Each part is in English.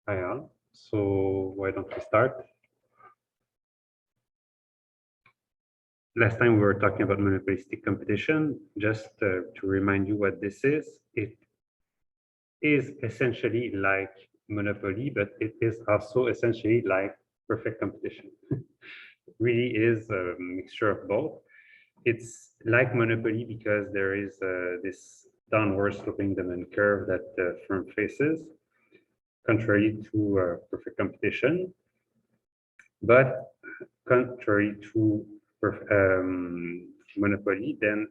Hi all. So why don't we start? Last time we were talking about monopolistic competition. Just to remind you what this is, it is essentially like monopoly, but it is also essentially like perfect competition. It really is a mixture of both. It's like monopoly because there is this downward sloping demand curve that the firm faces, contrary to perfect competition. But contrary to monopoly, then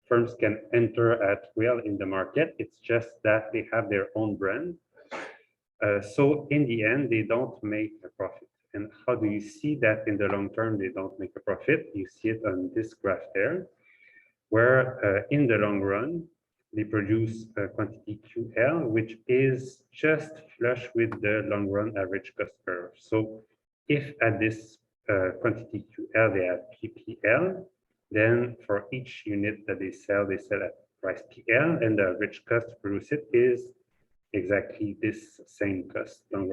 firms can enter at will in the market. It's just that they have their own brand. So in the end, they don't make a profit. And how do you see that in the long term, they don't make a profit? You see it on this graph there, where in the long run, they produce a quantity QL, which is just flush with the long run average cost curve. So if at this quantity QL, they have PPL, then for each unit that they sell at price PL, and the average cost to produce it is exactly this same cost, long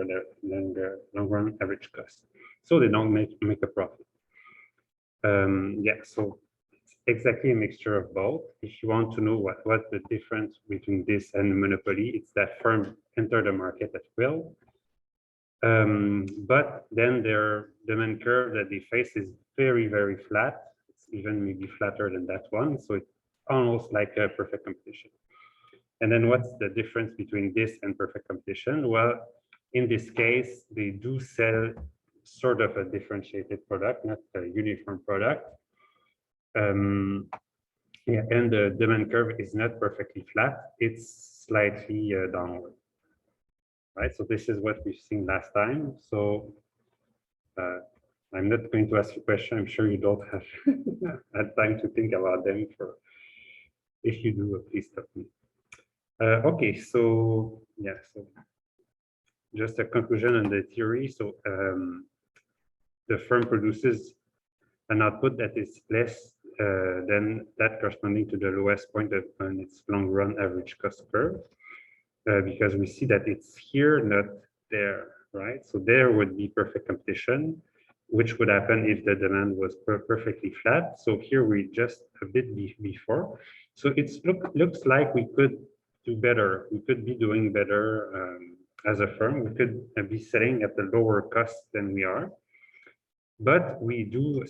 run average cost. So they don't make a profit. Yeah, so it's exactly a mixture of both. If you want to know what the difference between this and monopoly, it's that firms enter the market at will. But then their demand curve that they face is very, very flat. It's even maybe flatter than that one. So it's almost like a perfect competition. And then what's the difference between this and perfect competition? Well, in this case, they do sell sort of a differentiated product, not a uniform product. Yeah, and the demand curve is not perfectly flat, it's slightly downward. Right, so this is what we've seen last time. So I'm not going to ask you a question. I'm sure you don't have had time to think about them. If you do, please stop me. Okay, so yeah, so just a conclusion on the theory. So the firm produces an output that is less than that corresponding to the lowest point on its long run average cost curve, because we see that it's here, not there, right? So there would be perfect competition, which would happen if the demand was perfectly flat. So here we just a bit before. So it's looks like we could do better. We could be doing better as a firm. We could be selling at a lower cost than we are. But we do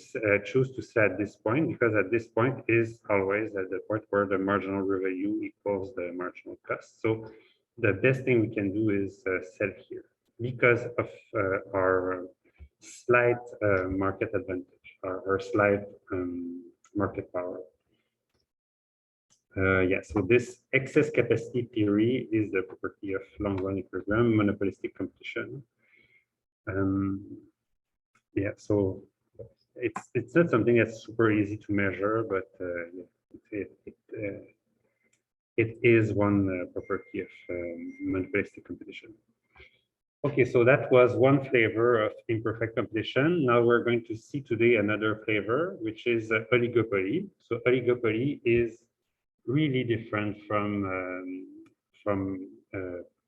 choose to sell at this point because at this point is always at the point where the marginal revenue equals the marginal cost. So the best thing we can do is sell here because of our slight market advantage, our slight market power. Yeah, so this excess capacity theory is the property of long-run equilibrium, monopolistic competition. Yeah, so it's not something that's super easy to measure, but it is one property of monopolistic competition. Okay, so that was one flavor of imperfect competition. Now we're going to see today another flavor, which is oligopoly. So oligopoly is really different from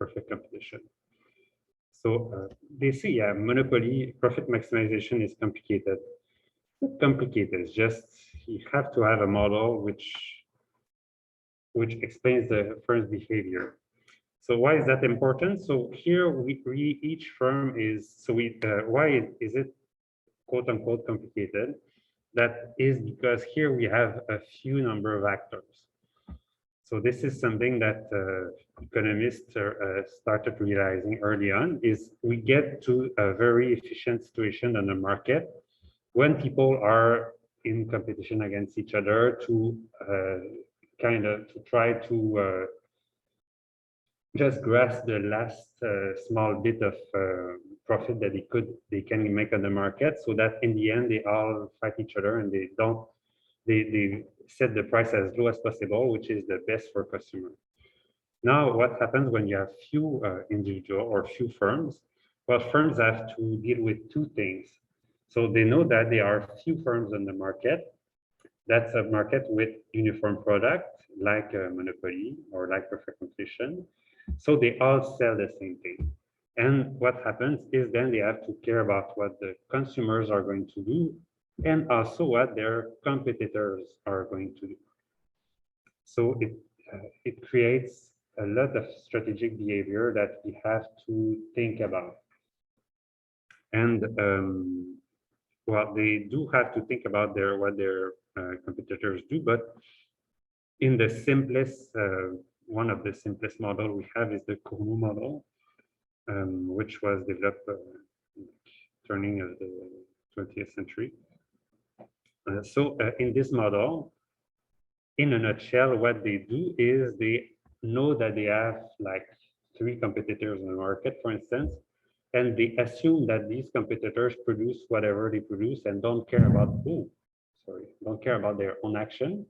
perfect competition. So they say, yeah, monopoly profit maximization is complicated. It's not complicated. It's just you have to have a model which explains the firm's behavior. So why is that important? So here we each firm is so we why is it quote unquote complicated? That is because here we have a few number of actors. So this is something that economists started realizing early on is we get to a very efficient situation on the market when people are in competition against each other to try to just grasp the last small bit of profit that they can make on the market, so that in the end they all fight each other and they set the price as low as possible, which is the best for customer. Now, what happens when you have few individual or few firms? Well, firms have to deal with two things. So they know that there are few firms on the market. That's a market with uniform product, like a monopoly or like perfect competition. So they all sell the same thing. And what happens is then they have to care about what the consumers are going to do and also what their competitors are going to do. So it creates a lot of strategic behavior that we have to think about. And well, they do have to think about what their competitors do, but in the simplest, one of the simplest model we have is the Cournot model, which was developed turning of the 20th century. So in this model, in a nutshell, what they do is they know that they have like 3 competitors in the market, for instance, and they assume that these competitors produce whatever they produce and don't care about don't care about their own action.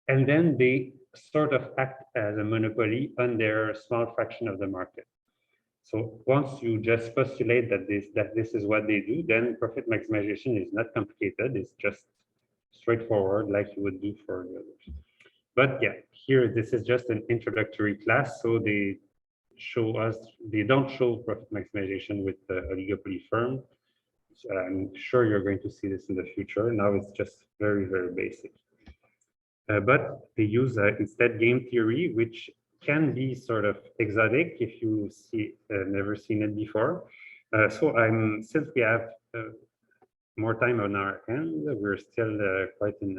And then they sort of act as a monopoly on their small fraction of the market. So once you just postulate that this is what they do, then profit maximization is not complicated. It's just straightforward, like you would do for the others. But yeah, here this is just an introductory class, so they don't show profit maximization with the oligopoly firm. So I'm sure you're going to see this in the future. Now it's just very, very basic. But they use instead game theory, which can be sort of exotic if you never seen it before. So since we have more time on our hand, we're still quite in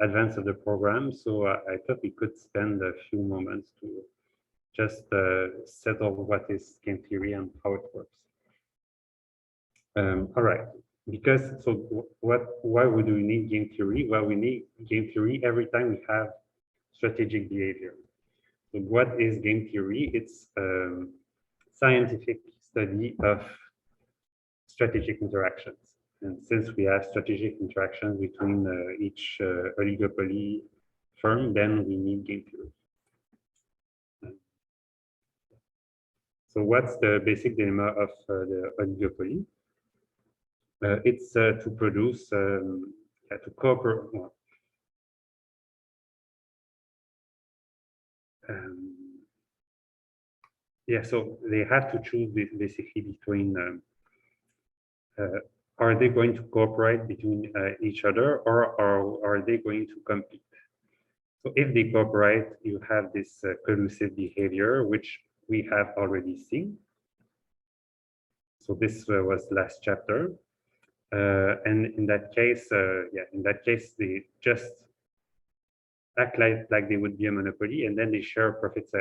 advance of the program. So I thought we could spend a few moments to just settle what is game theory and how it works. All right. Why would we need game theory? Well, we need game theory every time we have strategic behavior. So what is game theory? It's scientific study of strategic interactions. And since we have strategic interactions between each oligopoly firm, then we need game theory. So what's the basic dilemma of the oligopoly? It's to produce, to cooperate. Yeah, so they have to choose basically between are they going to cooperate between each other, or are they going to compete? So if they cooperate, you have this collusive behavior, which we have already seen. So this was last chapter. And in that case, they just act like they would be a monopoly, and then they share profits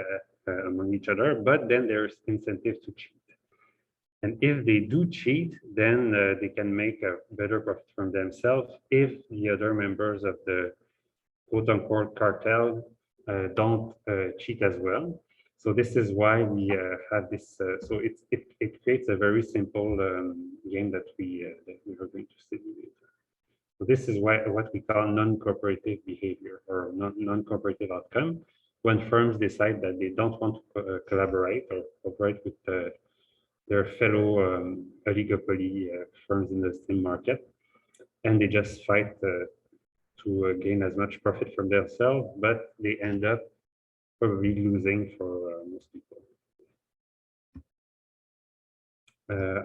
among each other, but then there's incentive to cheat. And if they do cheat, then they can make a better profit from themselves if the other members of the quote-unquote cartel don't cheat as well. So this is why we have this. So it creates a very simple game that we are going to study later. So this is what we call non-cooperative behavior or non-cooperative outcome, when firms decide that they don't want to collaborate or cooperate with their fellow oligopoly firms in the same market, and they just fight to gain as much profit from themselves, but they end up probably losing for most people.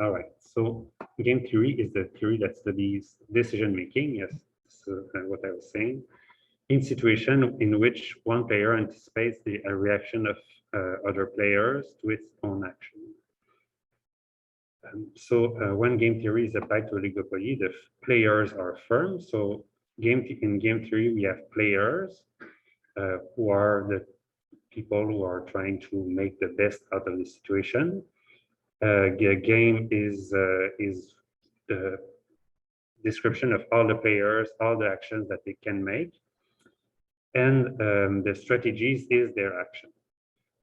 All right, so game theory is the theory that studies decision making. Yes, so what I was saying, in situation in which one player anticipates the reaction of other players to its own action. So when game theory is applied to oligopoly, the players are firms. So in game theory, we have players who are the people who are trying to make the best out of the situation. The game is the description of all the players, all the actions that they can make, and the strategies is their action.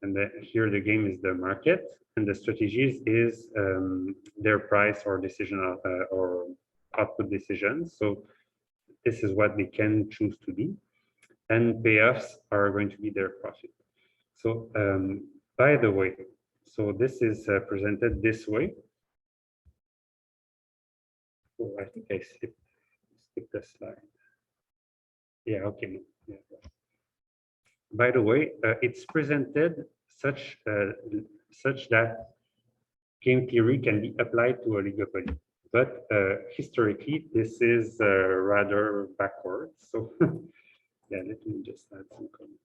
And here the game is the market, and the strategies is their price or decision or output decisions. So this is what they can choose to do, and payoffs are going to be their profit. So by the way, so this is presented this way. Oh, I think I skipped the slide. Yeah, okay. Yeah. By the way, it's presented such that game theory can be applied to oligopoly. But historically, this is rather backwards. So yeah, let me just add some comments.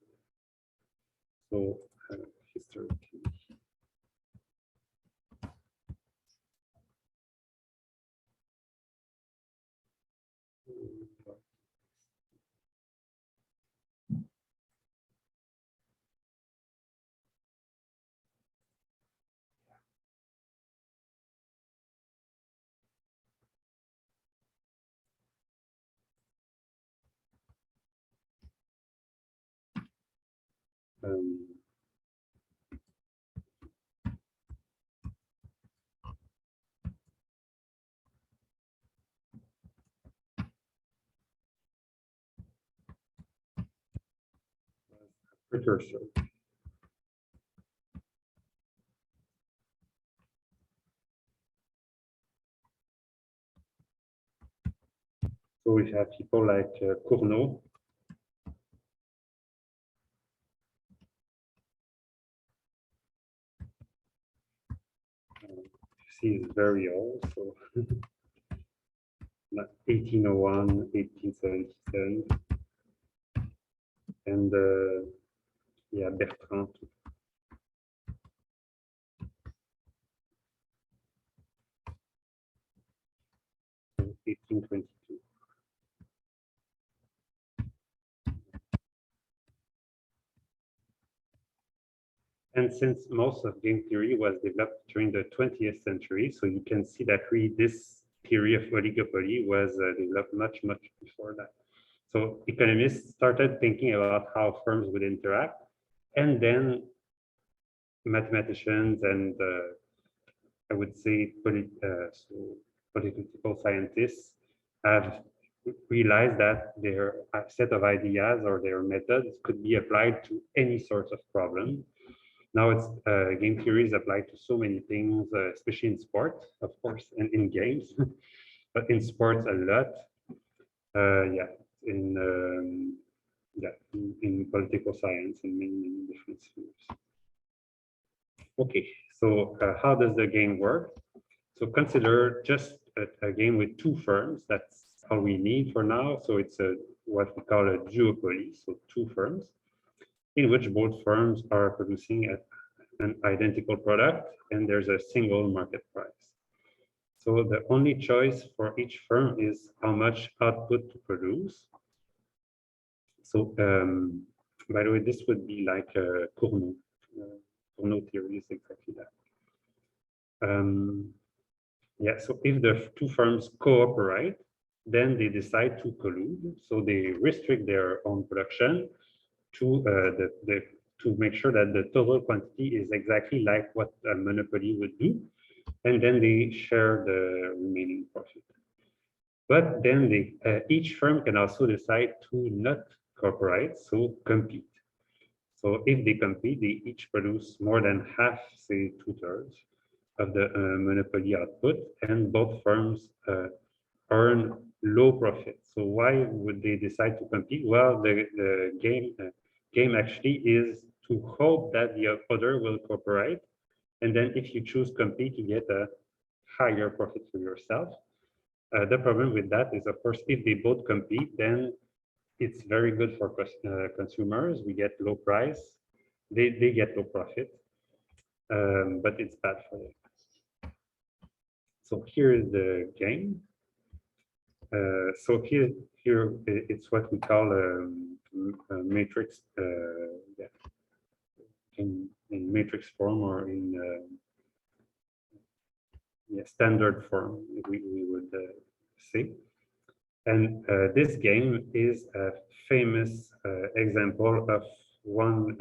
So historically. Um, precursor. So we have people like Cournot. You see, it's very old. So 1801, 1877. And yeah, Bertrand. 1822. And since most of game theory was developed during the 20th century, so you can see that really this theory of oligopoly was developed much before that. So economists started thinking about how firms would interact, and then mathematicians and I would say political scientists have realized that their set of ideas or their methods could be applied to any sort of problem. Now it's game theory is applied to so many things, especially in sports, of course, and in games, but in sports a lot. Yeah, in political science and many different spheres. Okay, so how does the game work? So consider just a game with two firms. That's all we need for now. So it's what we call a duopoly, so two firms, in which both firms are producing an identical product, and there's a single market price. So the only choice for each firm is how much output to produce. So by the way, this would be like Cournot. Cournot theory is exactly that. Yeah, so if the two firms cooperate, then they decide to collude. So they restrict their own production to to make sure that the total quantity is exactly like what a monopoly would do, and then they share the remaining profit. But then each firm can also decide to not cooperate, so compete. So if they compete, they each produce more than half, say 2/3 of the monopoly output, and both firms earn low profit. So why would they decide to compete? Well, the game actually is to hope that the other will cooperate, and then if you choose compete, you get a higher profit for yourself. The problem with that is, of course, if they both compete, then it's very good for consumers. We get low price, they get low profit, but it's bad for them. So here is the game. So here it's what we call a matrix, yeah, in matrix form, or in yeah, standard form, we would say. And this game is a famous example of one,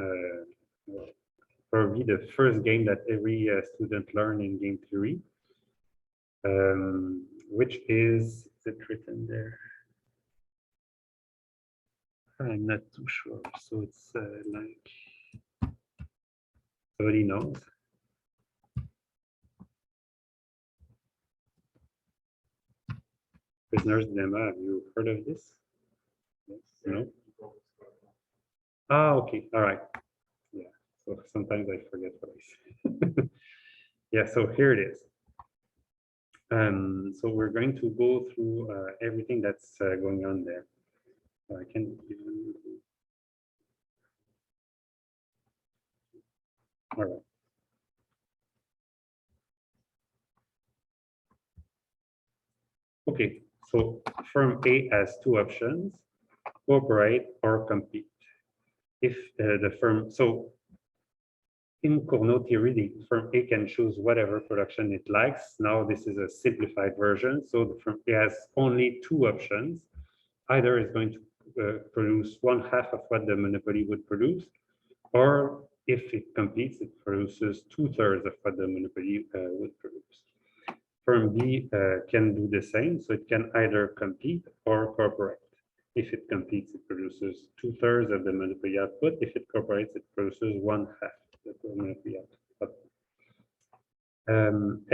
probably the first game that every student learned in game theory, which is it written there? I'm not too sure. So it's like somebody knows. Prisoner's Dilemma. Have you heard of this? Yes. No. Ah, okay. All right. Yeah. So sometimes I forget what I say. Yeah, so here it is. So we're going to go through everything that's going on there. I can even... All right. Okay, so firm A has two options: cooperate or compete. If the firm, so in Cournot theory, the firm A can choose whatever production it likes. Now this is a simplified version, so the firm A has only two options. Either it's going to produce one half of what the monopoly would produce, or if it competes, it produces 2/3 of what the monopoly would produce. Firm B can do the same, so it can either compete or cooperate. If it competes, it produces 2/3 of the monopoly output. If it cooperates, it produces one half of the monopoly output.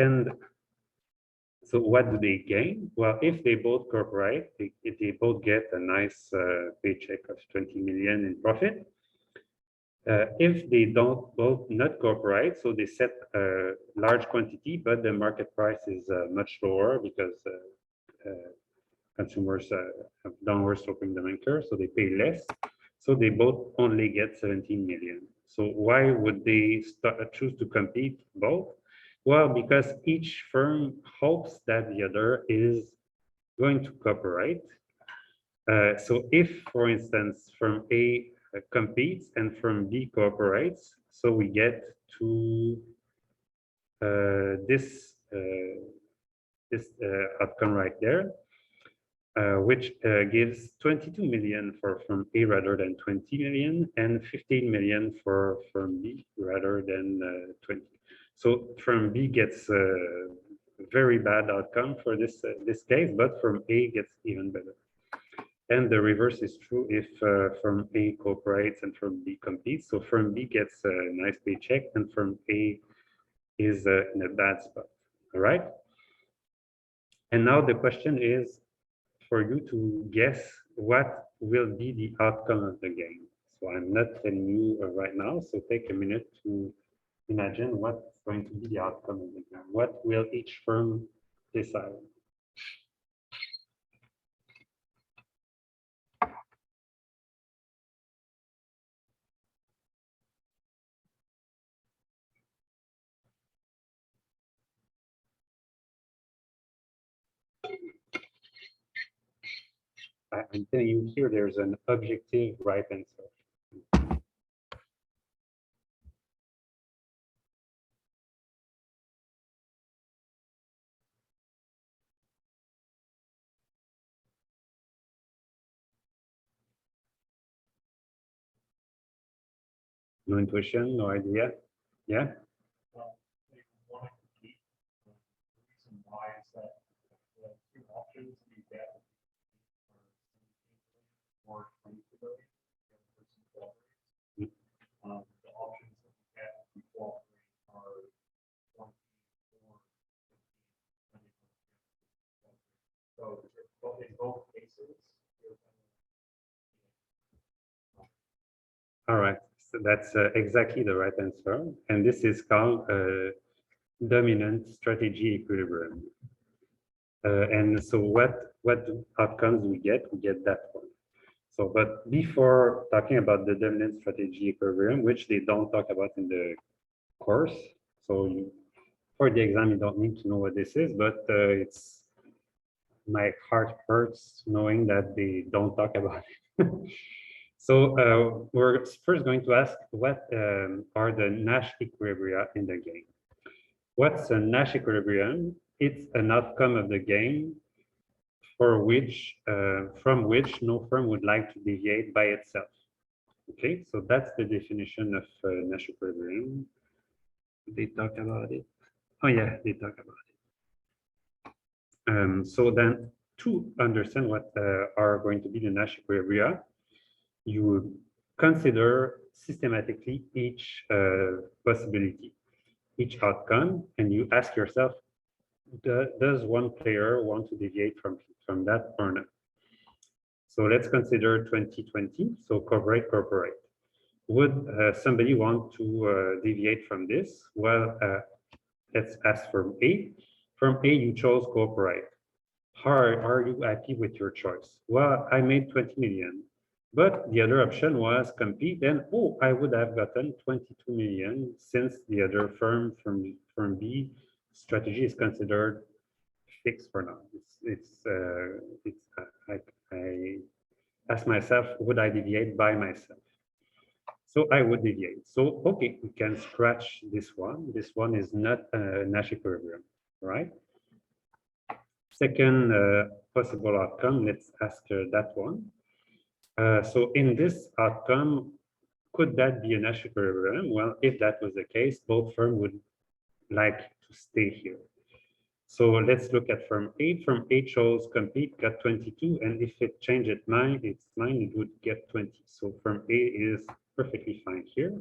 And so what do they gain? Well, if they both cooperate, they both get a nice paycheck of 20 million in profit. If they don't both not cooperate, so they set a large quantity, but the market price is much lower because consumers have downward sloping demand curve, so they pay less. So they both only get 17 million. So why would they choose to compete both? Well, because each firm hopes that the other is going to cooperate. So if, for instance, firm A competes and firm B cooperates, so we get to this outcome right there, which gives 22 million for firm A rather than 20 million, and 15 million for firm B rather than 20. So firm B gets a very bad outcome for this case, but firm A gets even better. And the reverse is true if firm A cooperates and firm B competes. So firm B gets a nice paycheck and firm A is in a bad spot. All right. And now the question is for you to guess what will be the outcome of the game. So I'm not telling you right now. So take a minute to imagine what's going to be the outcome of the game. What will each firm decide? I'm telling you here, there's an objective right answer. No intuition, no idea. Yeah. They want to compete. The reason why is that the two options you get or 20 billion, the options that you get before are 24, 15, 20. So in both cases, All right. So that's exactly the right answer. And this is called dominant strategy equilibrium. And so what outcomes we get? We get that one. So, but before talking about the dominant strategy equilibrium, which they don't talk about in the course, so for the exam, you don't need to know what this is, but it's my heart hurts knowing that they don't talk about it. So we're first going to ask what are the Nash equilibria in the game. What's a Nash equilibrium? It's an outcome of the game for which, from which no firm would like to deviate by itself. Okay, so that's the definition of Nash equilibrium. They talk about it. Oh yeah, they talk about it. So then to understand what are going to be the Nash equilibria, you consider systematically each possibility, each outcome, and you ask yourself, does one player want to deviate from that or not? So let's consider 2020, so corporate. Would somebody want to deviate from this? Well, let's ask firm A. Firm A, you chose cooperate. Are you happy with your choice? Well, I made 20 million, but the other option was compete, and oh, I would have gotten 22 million since the other firm B strategy is considered fixed for now. I ask myself, would I deviate by myself? So I would deviate. So, okay, we can scratch this one. This one is not a Nash equilibrium, right? Second possible outcome, let's ask that one. So in this outcome, could that be a Nash equilibrium? Well, if that was the case, both firms would like to stay here. So let's look at firm A. Firm A chose compete, got 22, and if it changed its mind, it would get 20. So firm A is perfectly fine here.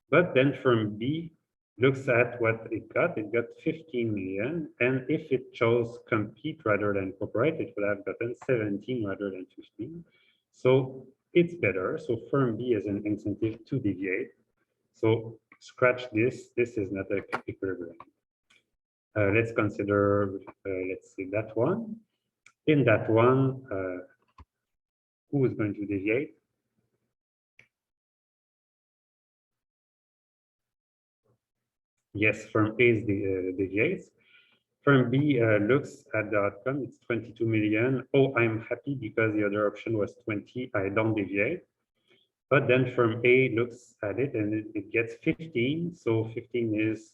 But then firm B looks at what it got 15 million, and if it chose compete rather than cooperate, it would have gotten 17 rather than 15. So it's better. So firm B has an incentive to deviate. So scratch this. This is not an equilibrium. Let's consider, let's see that one. In that one, who is going to deviate? Yes, firm A is deviates. Firm B looks at the outcome, it's 22 million. Oh, I'm happy because the other option was 20, I don't deviate. But then firm A looks at it and it gets 15. So 15 is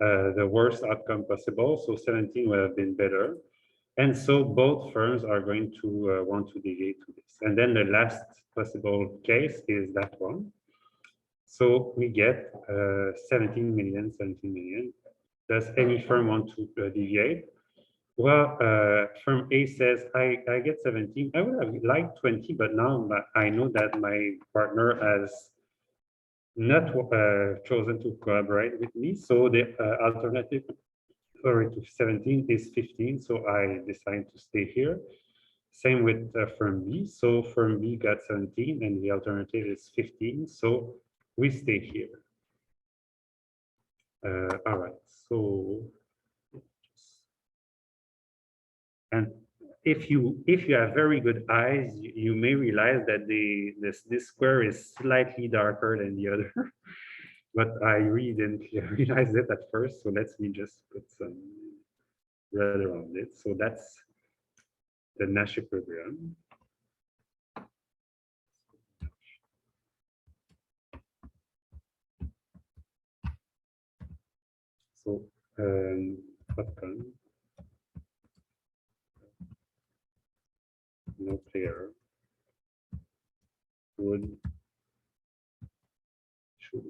the worst outcome possible. So 17 would have been better. And so both firms are going to want to deviate to this. And then the last possible case is that one. So we get 17 million. Does any firm want to deviate? Well, firm A says, I get 17. I would have liked 20, but now I know that my partner has not chosen to collaborate with me. So the alternative to 17 is 15. So I decided to stay here. Same with firm B. So firm B got 17 and the alternative is 15. So we stay here. All right. So, and if you have very good eyes, you may realize that this square is slightly darker than the other. But I really didn't realize it at first. So let's me just put some red around it. So that's the Nash equilibrium. So outcome, no player would choose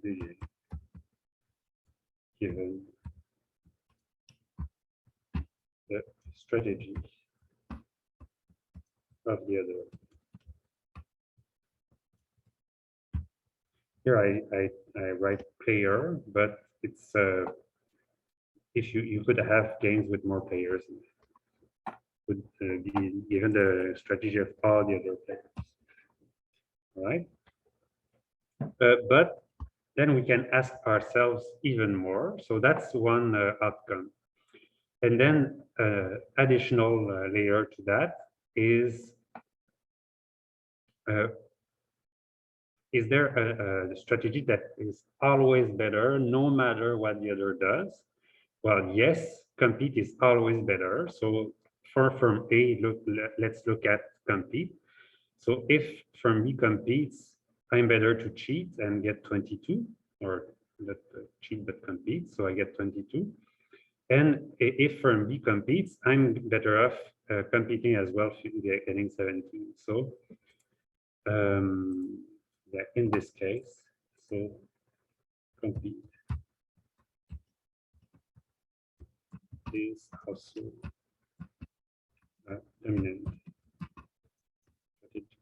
the given the strategy of the other. Here I write player, but it's if you could have games with more players, would be given the strategy of all the other players. All right, but then we can ask ourselves even more. So that's one outcome, and then additional layer to that is there a strategy that is always better no matter what the other does? Well, yes, compete is always better. So for firm A, let's look at compete. So if firm B competes, I'm better to cheat and get 22, or not cheat but compete, so I get 22. And if firm B competes, I'm better off competing as well, getting 17. So yeah, in this case, so compete is also dominant strategy.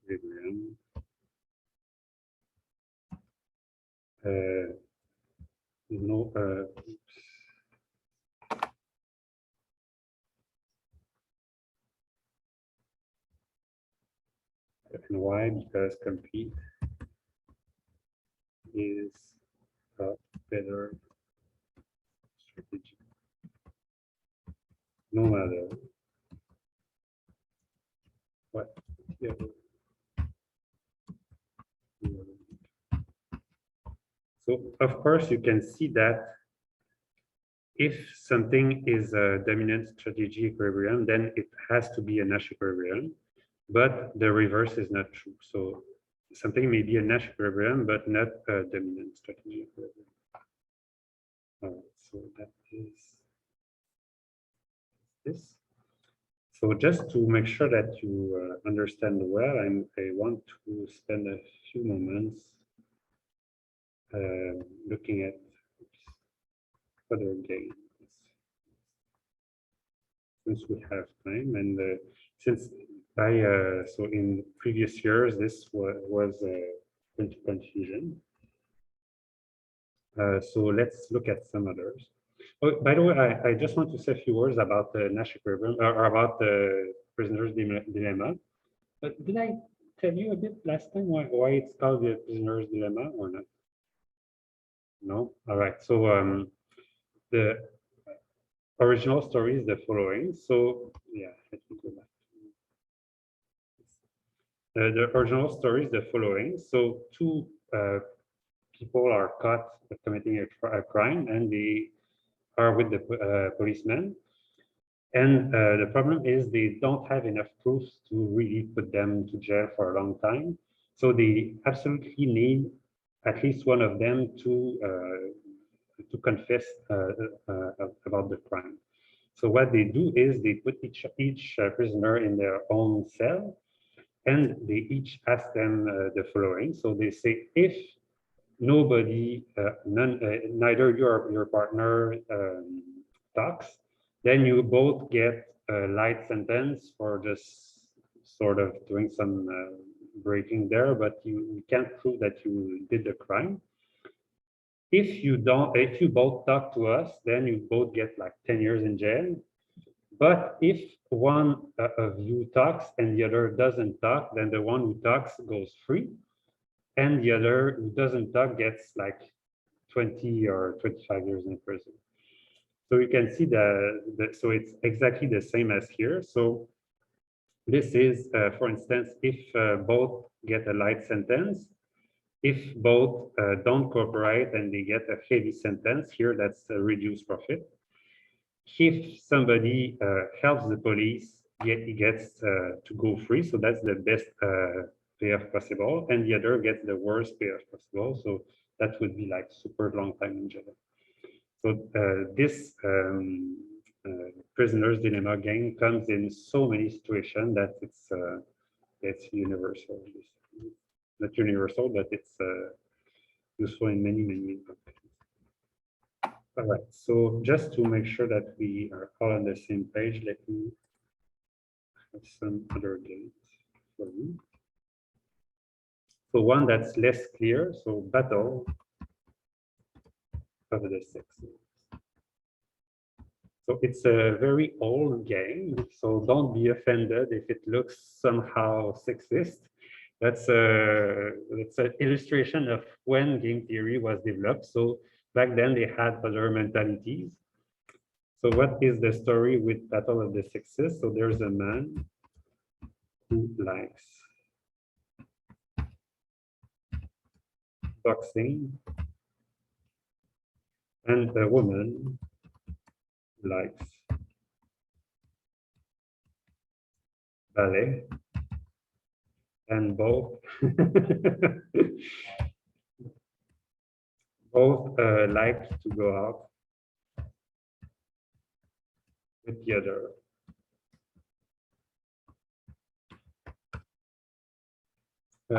Equilibrium. No, And why? Because complete is a better strategy. No matter what the other. So of course you can see that if something is a dominant strategy equilibrium, then it has to be a Nash equilibrium, but the reverse is not true. So something may be a Nash equilibrium, but not a dominant strategy equilibrium. All right, so that is this. So just to make sure that you understand well, I want to spend a few moments looking at other games, since we have time, and since so in previous years this was point-to-point fusion. So let's look at some others. Oh, by the way, I just want to say a few words about the Nash equilibrium, or about the prisoner's dilemma. But did I tell you a bit last time why it's called the prisoner's dilemma or not? No? All right. So the original story is the following. So yeah, let me go back. The original story is the following. So two people are caught committing a crime, and they are with the policeman. And the problem is they don't have enough proofs to really put them to jail for a long time. So they absolutely need at least one of them to confess about the crime. So what they do is they put each prisoner in their own cell, and they each ask them the following. So they say, if nobody, neither your partner talks, then you both get a light sentence for just sort of doing some breaking there, but you can't prove that you did the crime. If you both talk to us, then you both get like 10 years in jail. But if one of you talks and the other doesn't talk, then the one who talks goes free, and the other who doesn't talk gets like 20 or 25 years in prison. So you can see so it's exactly the same as here. So this is, for instance, if both get a light sentence, if both don't cooperate and they get a heavy sentence, here that's a reduced profit. If somebody helps the police, he gets to go free. So that's the best payoff possible. And the other gets the worst payoff possible. So that would be like super long time in jail. So this prisoner's dilemma game comes in so many situations that it's universal. Not universal, but it's useful in many countries. All right, so just to make sure that we are all on the same page, let me have some other games for you. So one that's less clear, so Battle of the Sexes. So it's a very old game, so don't be offended if it looks somehow sexist. That's an illustration of when game theory was developed. So back then they had other mentalities. So what is the story with Battle of the Sexes? So there's a man who likes boxing, and a woman likes ballet, and both like to go out with the other.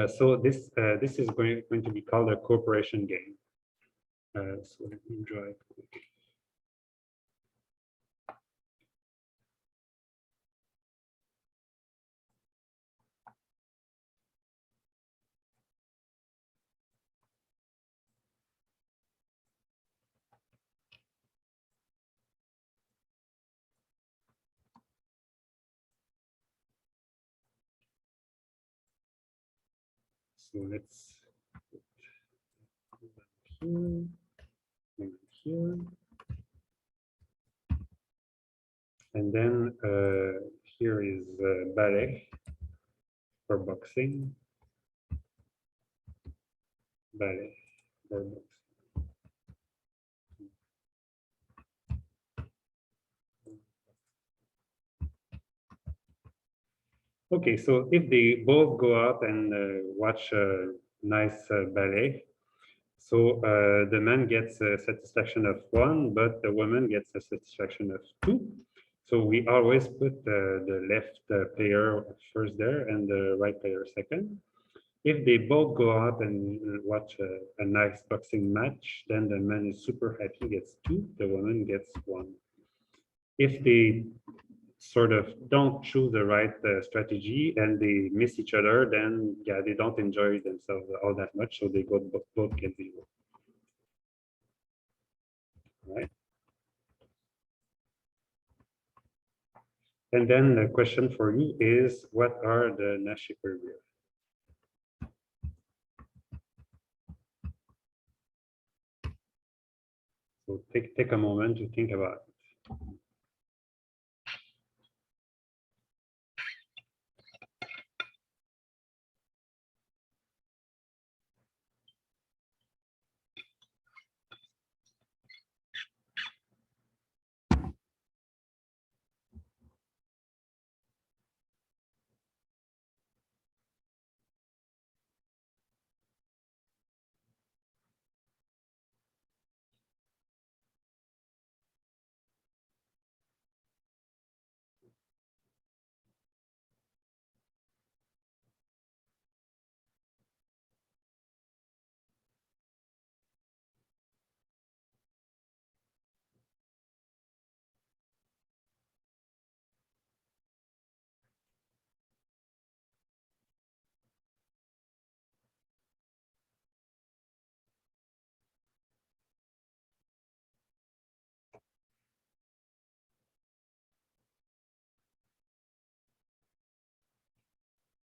So this is going to be called a cooperation game. So let me draw it quick. So let's put here, and here. And then here is ballet for boxing. Ballet for boxing. Okay, so if they both go out and watch a nice ballet, so the man gets a satisfaction of 1, but the woman gets a satisfaction of 2. So we always put the left player first there and the right player second. If they both go out and watch a nice boxing match, then the man is super happy, gets 2, the woman gets 1. If they sort of don't choose the right strategy and they miss each other, then yeah, they don't enjoy themselves all that much, so they both get 0. Right? And then the question for you is, what are the Nash equilibria? So take a moment to think about it.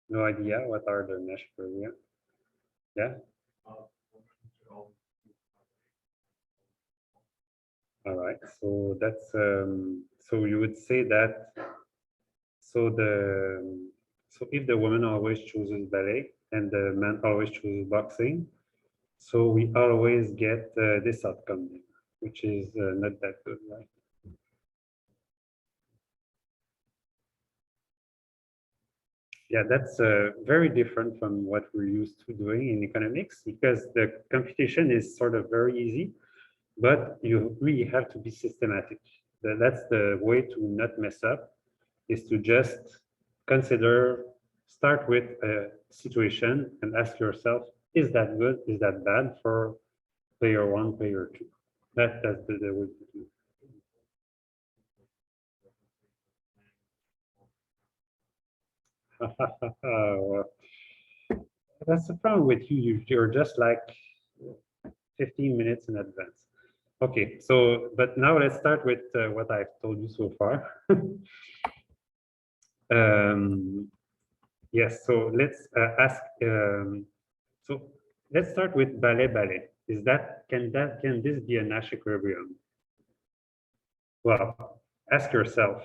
No idea what are the Nash equilibria? Yeah. All right. So that's so you would say that so if the woman always chooses ballet and the man always chooses boxing, so we always get this outcome, which is not that good, right? Yeah, that's very different from what we're used to doing in economics, because the computation is sort of very easy, but you really have to be systematic. That's the way to not mess up, is to just start with a situation and ask yourself, is that good? Is that bad for player 1, player 2? That's the way to do it. Well, that's the problem with you. You're just like 15 minutes in advance. Okay, so, but now let's start with what I've told you so far. Yes, so let's ask, so let's start with ballet. Can this be a Nash equilibrium? Well, ask yourself,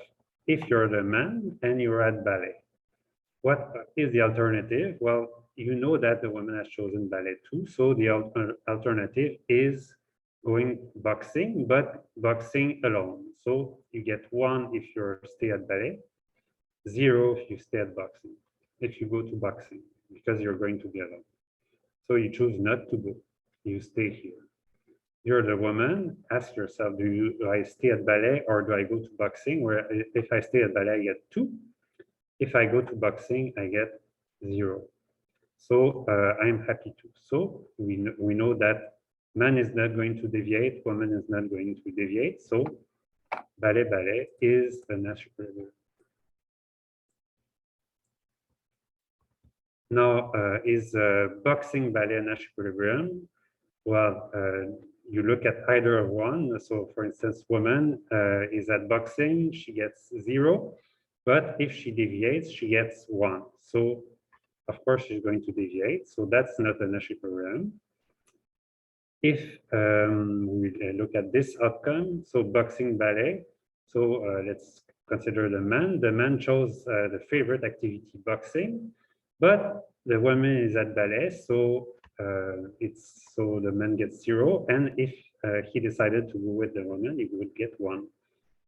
if you're the man and you're at ballet, what is the alternative? Well, you know that the woman has chosen ballet too, so the alternative is going boxing, but boxing alone. So you get 1 if you stay at ballet, 0 if you stay at boxing, if you go to boxing, because you're going to be alone. So you choose not to go, you stay here. You're the woman, ask yourself, do I stay at ballet or do I go to boxing? Where if I stay at ballet, I get 2. If I go to boxing, I get 0. So I'm happy too. So we know that man is not going to deviate, woman is not going to deviate. So ballet is a Nash equilibrium. Now, is boxing ballet a Nash equilibrium? Well, you look at either of one. So for instance, woman is at boxing, she gets 0. But if she deviates, she gets 1. So of course, she's going to deviate. So that's not an equilibrium. If we look at this outcome, so boxing ballet, so let's consider the man. The man chose the favorite activity, boxing, but the woman is at ballet, so the man gets 0. And if he decided to go with the woman, he would get 1.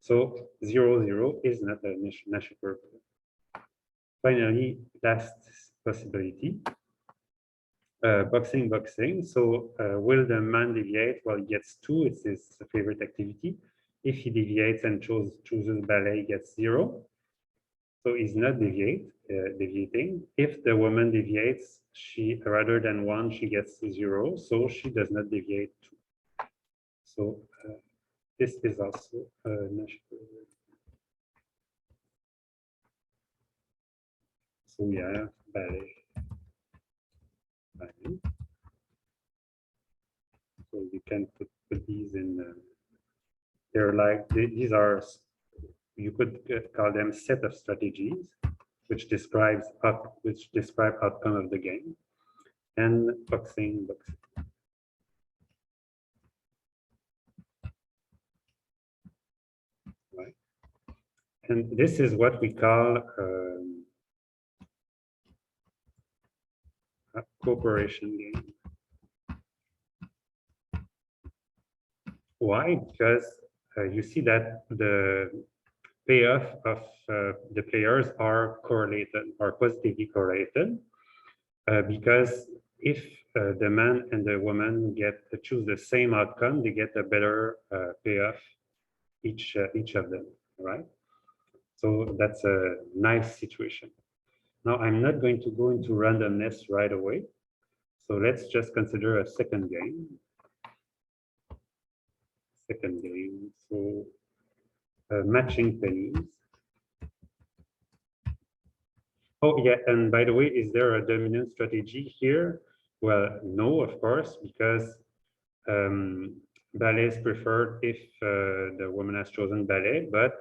So 0, 0 is not a Nash equilibrium. Finally, last possibility. Boxing. So will the man deviate? Well, he gets 2. It's his favorite activity. If he deviates and chooses ballet, he gets 0. So he's not deviating. If the woman deviates, she rather than 1, she gets 0. So she does not deviate 2. So this is also Nash equilibrium. So yeah, ballet. So you can put these in. They're like these are. You could call them set of strategies, which describe outcome of the game, and boxing. Right, and this is what we call a cooperation game. Why? Because you see that the payoff of the players are correlated, are positively correlated, because if the man and the woman choose the same outcome, they get a better payoff each of them, right? So that's a nice situation. Now I'm not going to go into randomness right away. So let's just consider a second game. So matching pennies. Oh yeah, and by the way, is there a dominant strategy here? Well, no, of course, because ballet is preferred if the woman has chosen ballet, but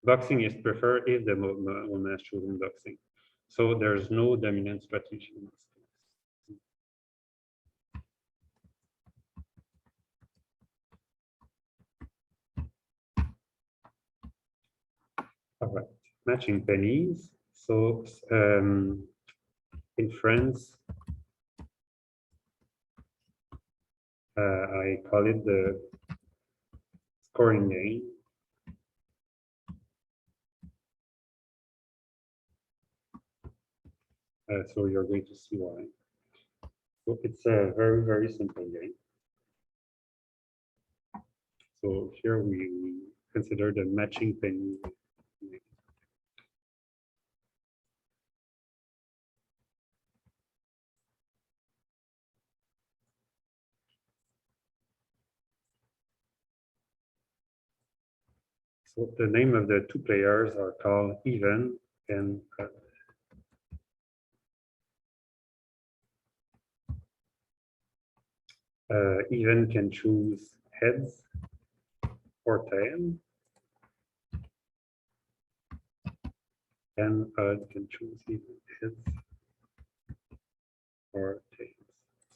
boxing is preferred if the woman has chosen boxing. So there's no dominant strategy in this case. All right, matching pennies. So in France, I call it the scoring game. So you're going to see why. So it's a very, very simple game. So here we consider the matching penny. So the name of the two players are called even and even can choose heads or tail, and odd can choose even heads or tails.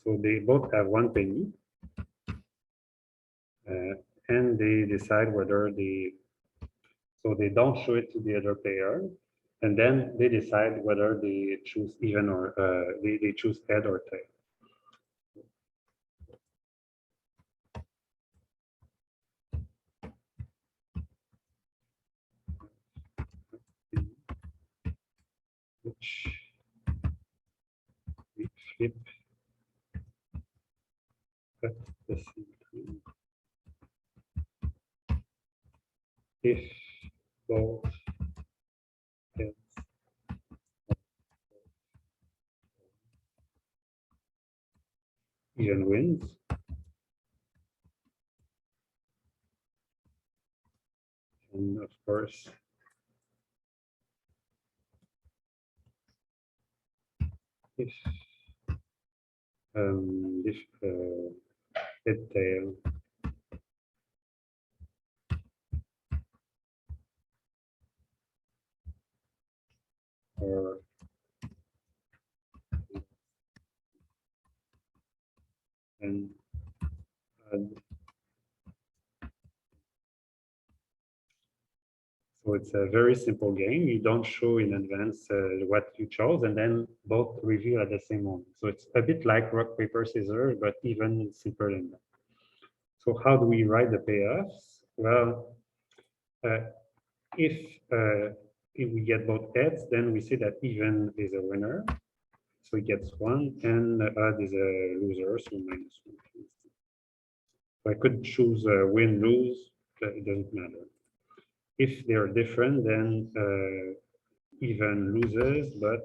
So they both have one penny, and they decide whether so they don't show it to the other player, and then they decide whether they choose even or they choose head or tail. Which we flip at the same time. If both heads even wins, and of course if head tail or and add. So it's a very simple game. You don't show in advance what you chose, and then both reveal at the same moment. So it's a bit like rock, paper, scissors, but even simpler than that. So how do we write the payoffs? Well, if we get both heads, then we see that even is a winner. So he gets one, and odd is a loser, so -1. So I could choose win, lose, it doesn't matter. If they're different, then even loses, but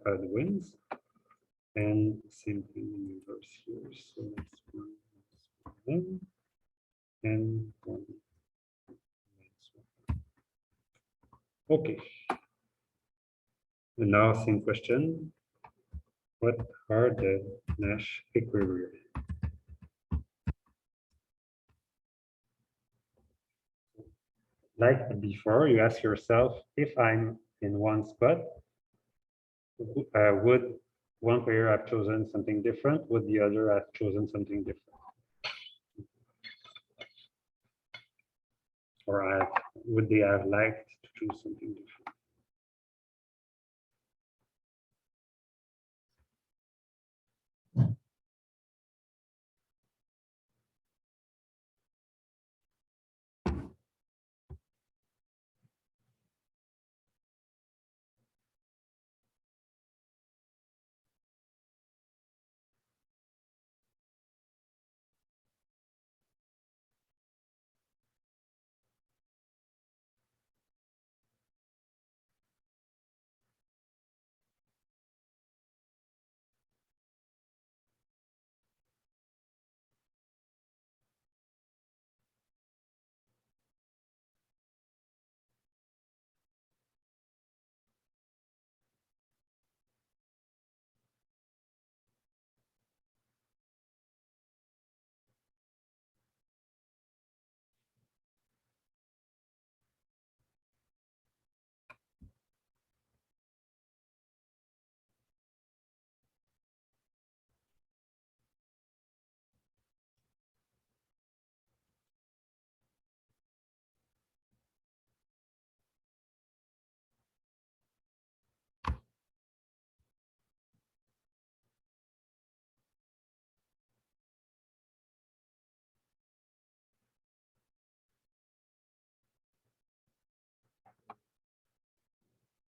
odd wins. And same thing in reverse here. So it's one, and one. Okay. And now same question. What are the Nash equilibria? Like before, you ask yourself, if I'm in one spot, would one player have chosen something different? Would the other have chosen something different? Or would they have liked to choose something different?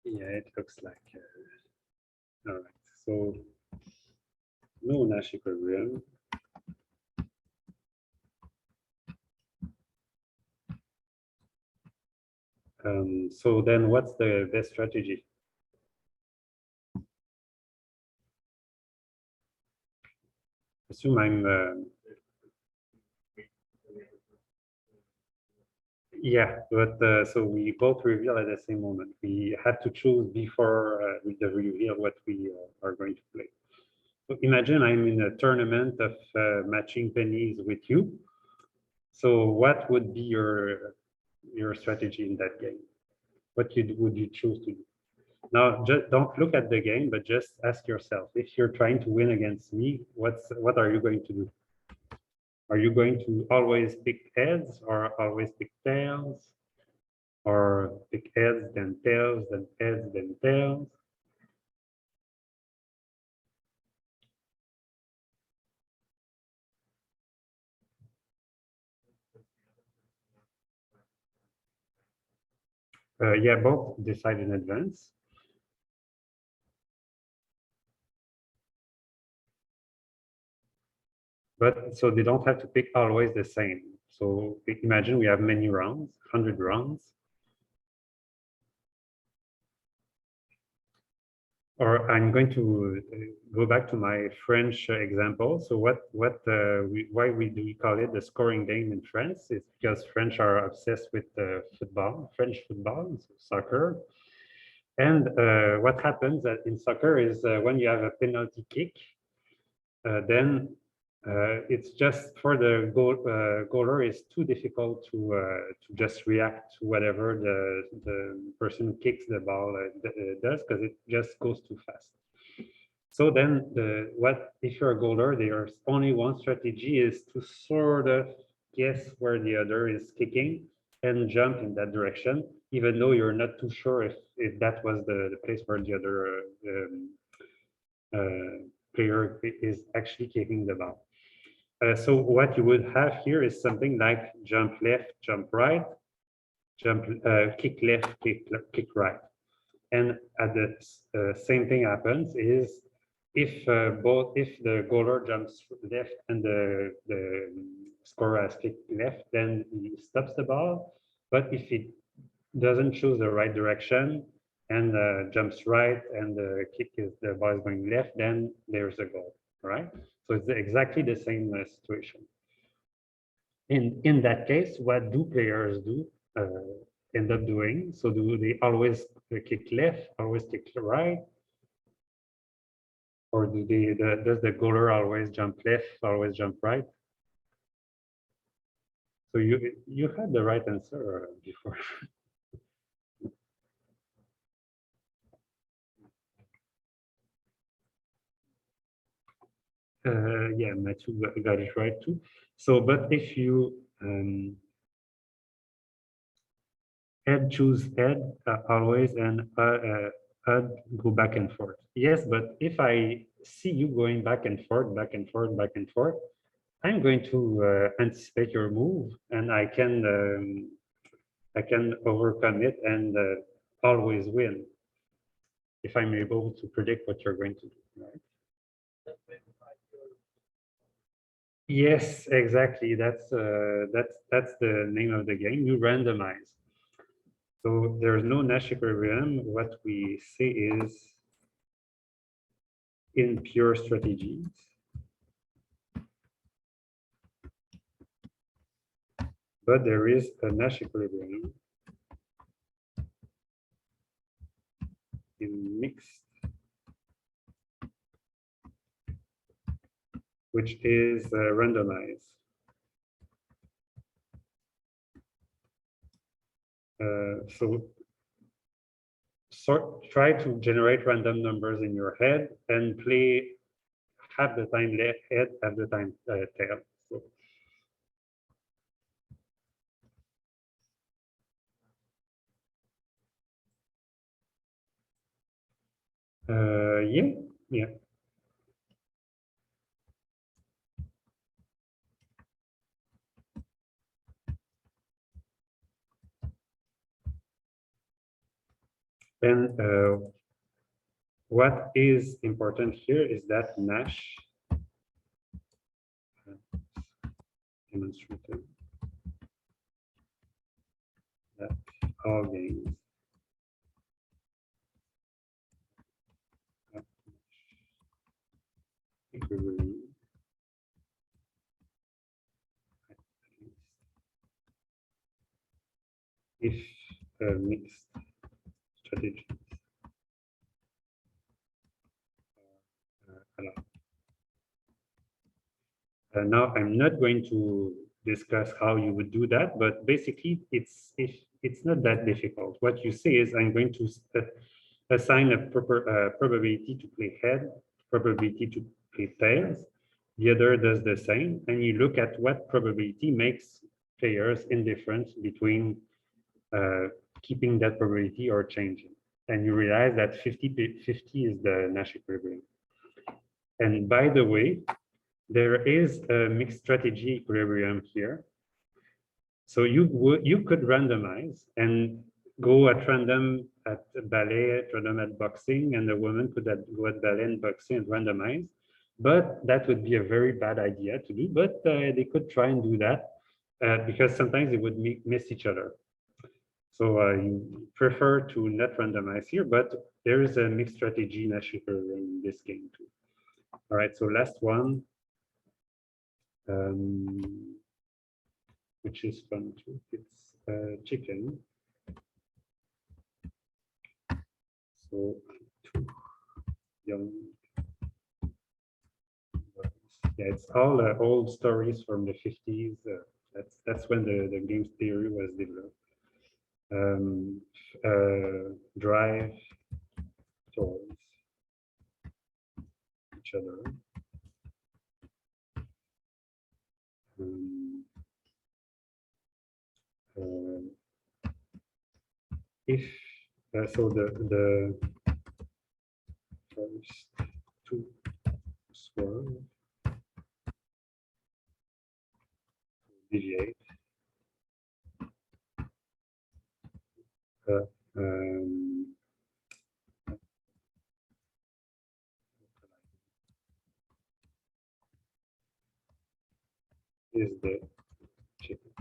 Yeah, it looks like. All right. So no Nash equilibrium. So then what's the best strategy? Assume I'm yeah, but so we both reveal at the same moment. We have to choose before the reveal what we are going to play. So imagine I'm in a tournament of matching pennies with you. So what would be your strategy in that game? What would you choose to do? Now, just don't look at the game, but just ask yourself, if you're trying to win against me, what are you going to do? Are you going to always pick heads or always pick tails? Or pick heads, then tails, then heads, then tails? Yeah, both decide in advance. But so they don't have to pick always the same. So imagine we have many rounds, 100 rounds. Or I'm going to go back to my French example. So why do we call it the scoring game in France? It's because French are obsessed with football, French football, so soccer. And what happens in soccer is when you have a penalty kick, then it's just for the goaler is too difficult to just react to whatever the person who kicks the ball does, because it just goes too fast. So then what if you're a goaler, there's only one strategy is to sort of guess where the other is kicking and jump in that direction, even though you're not too sure if that was the place where the other player is actually kicking the ball. So what you would have here is something like jump left, jump right, jump, kick left, kick right. And at the same thing happens is if the goaler jumps left and the scorer has kicked left, then he stops the ball. But if it doesn't choose the right direction and jumps right and the ball is going left, then there's a goal, right? So it's exactly the same situation. In that case, what do players do? End up doing? So do they always kick left, always kick right? Or does the goaler always jump left, always jump right? So you had the right answer before. Yeah, Matthew got it right too. So, but if you choose head always and go back and forth. Yes, but if I see you going back and forth, back and forth, back and forth, I'm going to anticipate your move, and I can overcome it and always win if I'm able to predict what you're going to do. Right? Yes, exactly. That's the name of the game. You randomize. So there's no Nash equilibrium. What we say is in pure strategies, but there is a Nash equilibrium in mixed, which is randomized. So try to generate random numbers in your head and play half the time head, half the time tail. So, yeah, yeah. And what is important here is that Nash demonstrated that all games have equivalent if mixed strategies are allowed. Now, I'm not going to discuss how you would do that, but basically, it's not that difficult. What you say is, I'm going to assign a probability to play head, probability to play tails. The other does the same, and you look at what probability makes players indifferent between keeping that probability or changing. And you realize that 50-50 is the Nash equilibrium. And by the way, there is a mixed strategy equilibrium here. So you could randomize and go at random at ballet, at random at boxing, and the woman could go at ballet and boxing and randomize. But that would be a very bad idea to do. But they could try and do that because sometimes they would miss each other. So you prefer to not randomize here, but there is a mixed strategy Nash equilibrium in this game too. All right, so last one. Which is fun too. It's chicken. So two young boys. Yeah, it's all old stories from the 50s. That's when the game theory was developed. Drive toys. each other. If so, the first two swerve deviate. Is the chicken.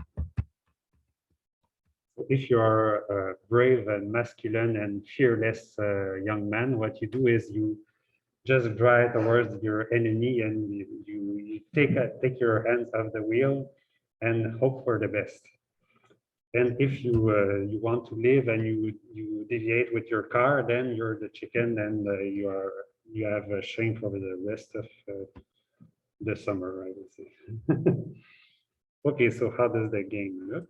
So if you are a brave and masculine and fearless young man, what you do is you just drive towards your enemy and you take your hands off the wheel and hope for the best. And if you want to live and you deviate with your car, then you're the chicken and you have a shame for the rest of the summer, I would say. Okay, so how does the game look?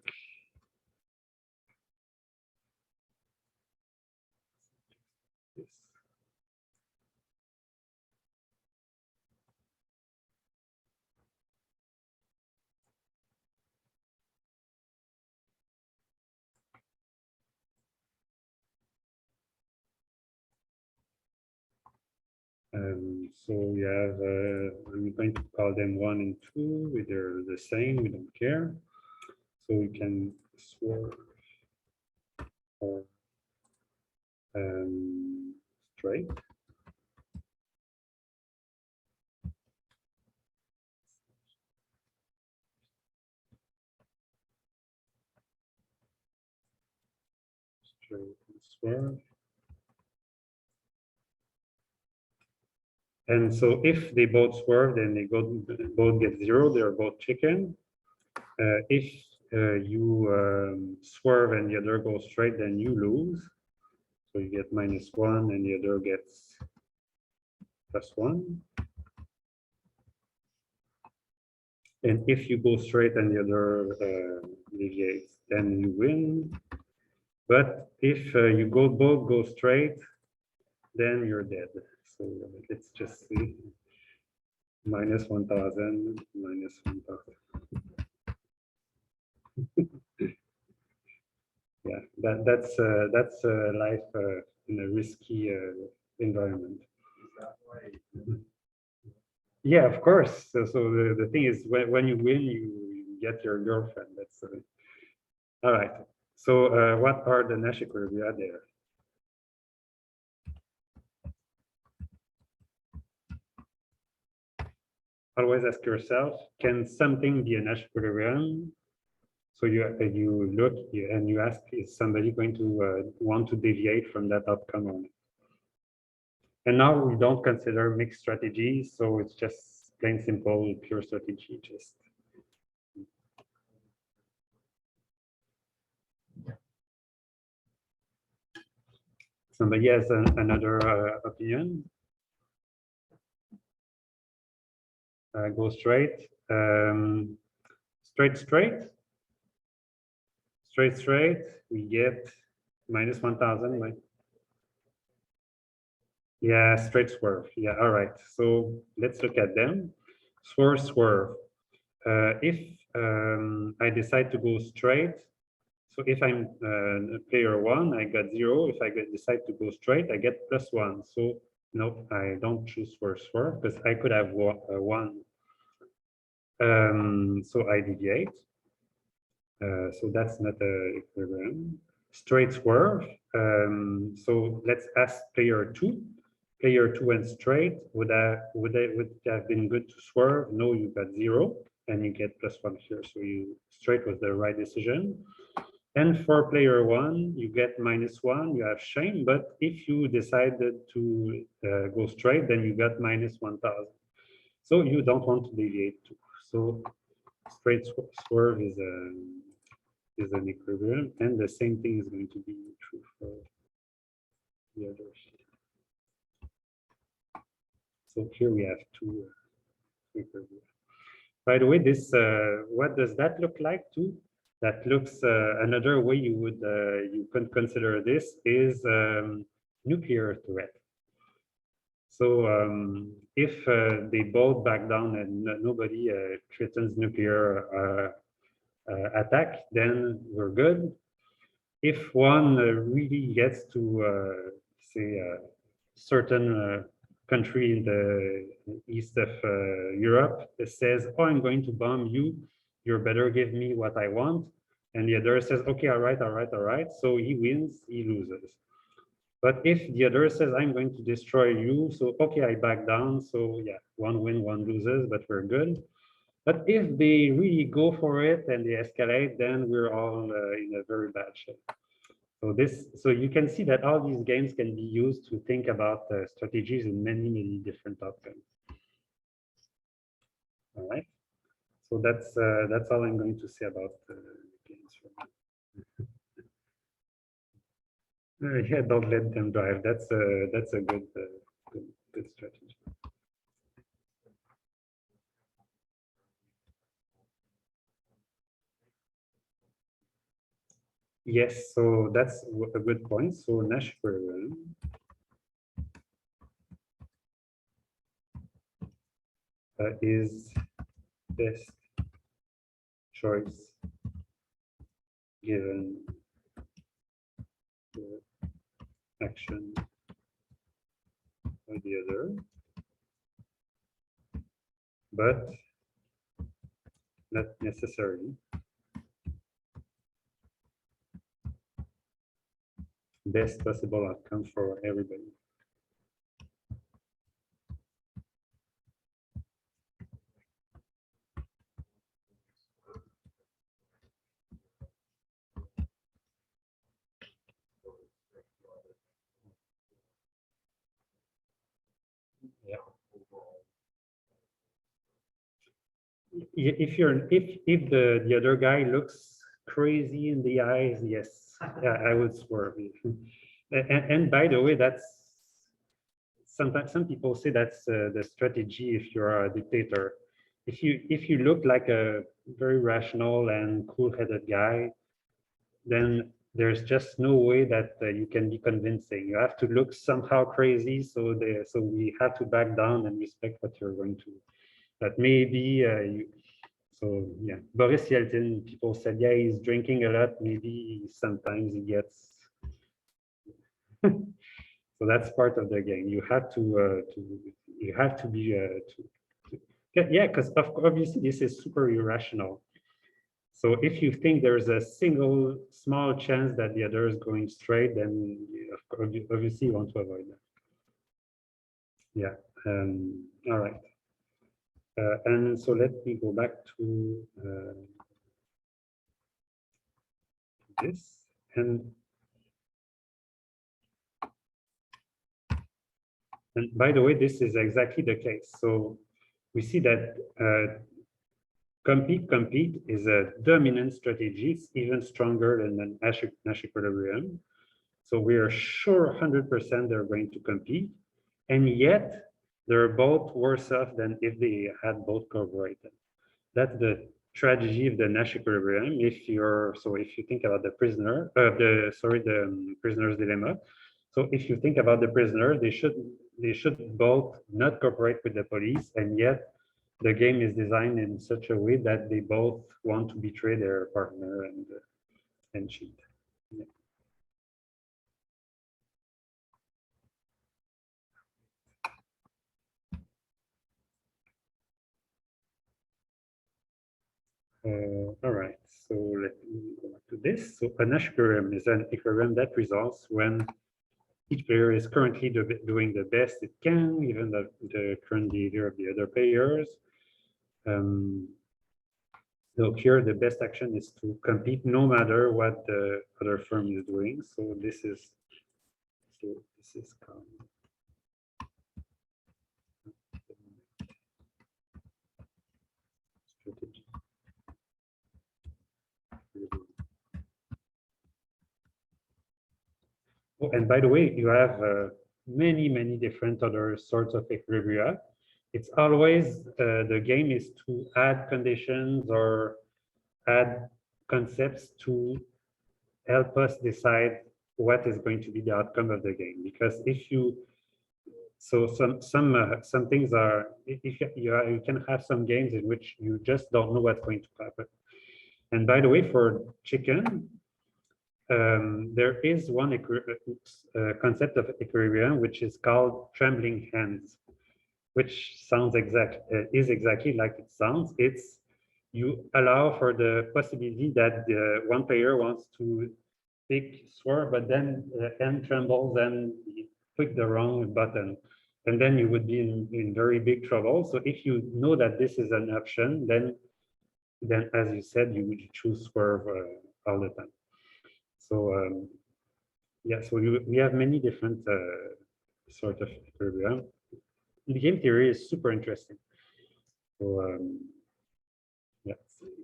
So we have, I'm going to call them 1 and 2, they're the same, we don't care. So we can swerve or straight. Straight and swerve. And so if they both swerve, then they both get 0, they're both chicken. If you swerve and the other goes straight, then you lose. So you get -1 and the other gets +1. And if you go straight and the other deviates, then you win. But if you both go straight, then you're dead. So let's just see. -1000, -1000. Yeah, that's life in a risky environment. Yeah, of course. So the thing is, when you win, you get your girlfriend. That's all right. So what are the Nash equilibria there? Always ask yourself, can something be a Nash equilibrium? So you look and you ask, is somebody going to want to deviate from that outcome or not? And now we don't consider mixed strategies, so it's just plain simple, pure strategy. Just somebody has another opinion. Go straight, straight. We get -1000. Like, yeah, straight swerve. Yeah, all right. So let's look at them. Swerve. If I decide to go straight, so if I'm player 1, I got 0. If I decide to go straight, I get +1. So no, I don't choose swerve because I could have 1. So I deviate. So that's not a equilibrium. Straight swerve. So let's ask player 2. Player 2 and straight, would have been good to swerve? No, you got 0 and you get +1 here. So straight was the right decision. And for player 1, you get -1, you have shame, but if you decided to go straight, then you got -1000. So you don't want to deviate too. So straight swerve is an equilibrium, and the same thing is going to be true for the others. So here we have 2 equilibria. By the way, this what does that look like too? That looks another way you can consider this is nuclear threat. So if they both back down and nobody threatens nuclear attack, then we're good. If one really gets to say a certain country in the east of Europe that says, "Oh, I'm going to bomb you. You better give me what I want," and the other says, "Okay, all right, all right, all right." So he wins, he loses. But if the other says, "I'm going to destroy you," so okay, I back down. So yeah, one win, one loses, but we're good. But if they really go for it and they escalate, then we're all in a very bad shape. So you can see that all these games can be used to think about strategies in many, many different outcomes. All right. So that's all I'm going to say about games. Yeah, don't let them drive. That's a good strategy. Yes, so that's a good point. So Nash equilibrium is best choice given the action or the other, but not necessarily best possible outcome for everybody. Yeah. If the other guy looks crazy in the eyes, yes, I would swerve. And by the way, that's sometimes some people say that's the strategy if you're a dictator. If you look like a very rational and cool-headed guy, then there's just no way that you can be convincing. You have to look somehow crazy, so we have to back down and respect what you're going to. But maybe so yeah, Boris Yeltsin, people said, yeah, he's drinking a lot. Maybe sometimes he gets. So that's part of the game. You have to be yeah, because obviously this is super irrational. So if you think there's a single small chance that the other is going straight, then obviously you want to avoid that. Yeah. All right. And so let me go back to this. And by the way, this is exactly the case. So we see that compete is a dominant strategy. It's even stronger than an Nash equilibrium. So we are sure 100% they're going to compete. And yet they're both worse off than if they had both cooperated. That's the tragedy of the Nash equilibrium. If you think about the prisoner's dilemma. So if you think about the prisoner, they should both not cooperate with the police, and yet the game is designed in such a way that they both want to betray their partner and cheat. Yeah. All right, so let me go back to this. So a Nash equilibrium is an equilibrium that results when each player is currently doing the best it can, given the current behavior of the other players. So here, the best action is to compete no matter what the other firm is doing. So this is called strategy. Oh, and by the way, you have many different other sorts of equilibria. It's always the game is to add conditions or add concepts to help us decide what is going to be the outcome of the game. Because So some things are, if you can have some games in which you just don't know what's going to happen. And by the way, for chicken, there is one concept of equilibrium, which is called trembling hands, which sounds is exactly like it sounds. It's you allow for the possibility that the one player wants to pick swerve, but then the hand trembles and you click the wrong button, and then you would be in very big trouble. So if you know that this is an option, then as you said, you would choose swerve all the time. So yeah, so we have many different sort of equilibrium. The game theory is super interesting. So yeah,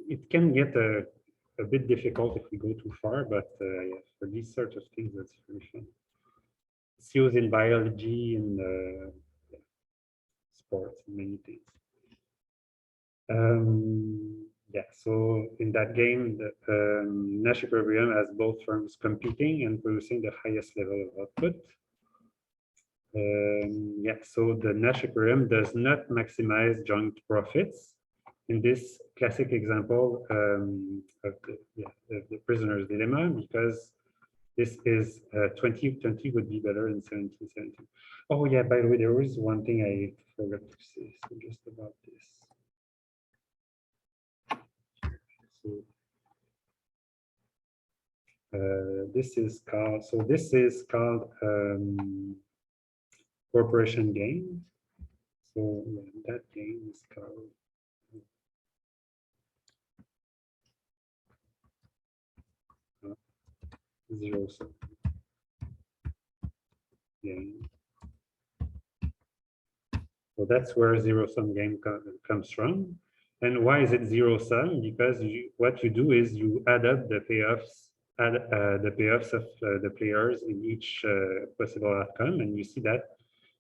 it can get a bit difficult if we go too far, but yeah, for these sort of things, that's really fun. It's used in biology and sports and many things. Yeah, so in that game, the Nash equilibrium has both firms competing and producing the highest level of output. Yeah, so the Nash equilibrium does not maximize joint profits. In this classic example of the prisoner's dilemma, because this is 2020 would be better than 1770. Oh yeah, by the way, there was one thing I forgot to say, so just about this. So this is called corporation game. So yeah, that game is called zero sum game. So that's where zero sum game comes from. And why is it zero sum? Because what you do is you add up the payoffs, the payoffs of the players in each possible outcome, and you see that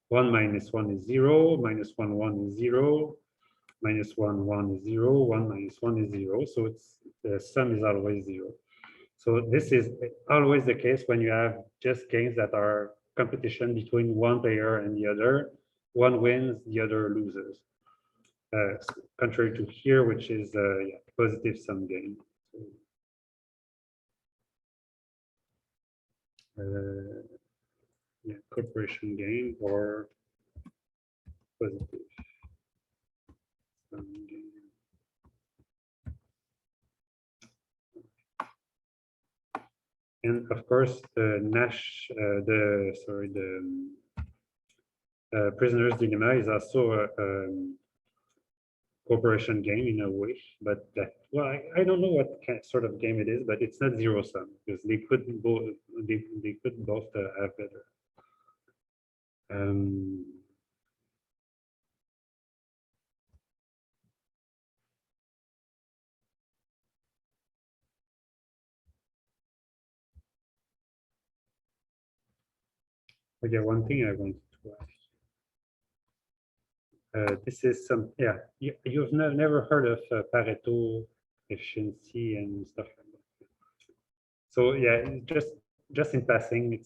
1 minus 1 is 0, minus 1 1 is 0, minus 1 1 is 0, 1 minus 1 is 0. So it's the sum is always 0. So this is always the case when you have just games that are competition between one player and the other. One wins, the other loses. Contrary to here, which is yeah, positive sum game. Yeah, corporation game or positive sum game. And of course, the Nash, the prisoner's dilemma is also a corporation game in a way, but that, well, I don't know what sort of game it is, but it's not zero sum because they could both have better. Okay, one thing I wanted to ask. This is some, yeah, you've never heard of Pareto efficiency and stuff like that. So yeah, just in passing,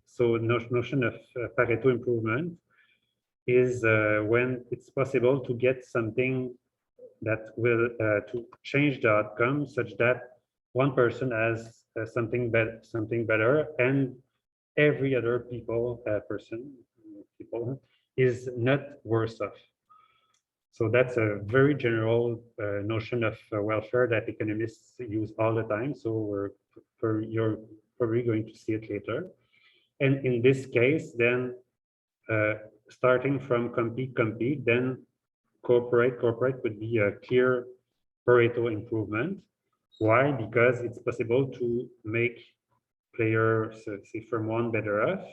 so notion of Pareto improvement is when it's possible to get something that will to change the outcome such that one person has something better and every other people is not worse off. So that's a very general notion of welfare that economists use all the time. So you're probably going to see it later. And in this case, then starting from compete, then corporate would be a clear Pareto improvement. Why? Because it's possible to make players, say, from 1 better off,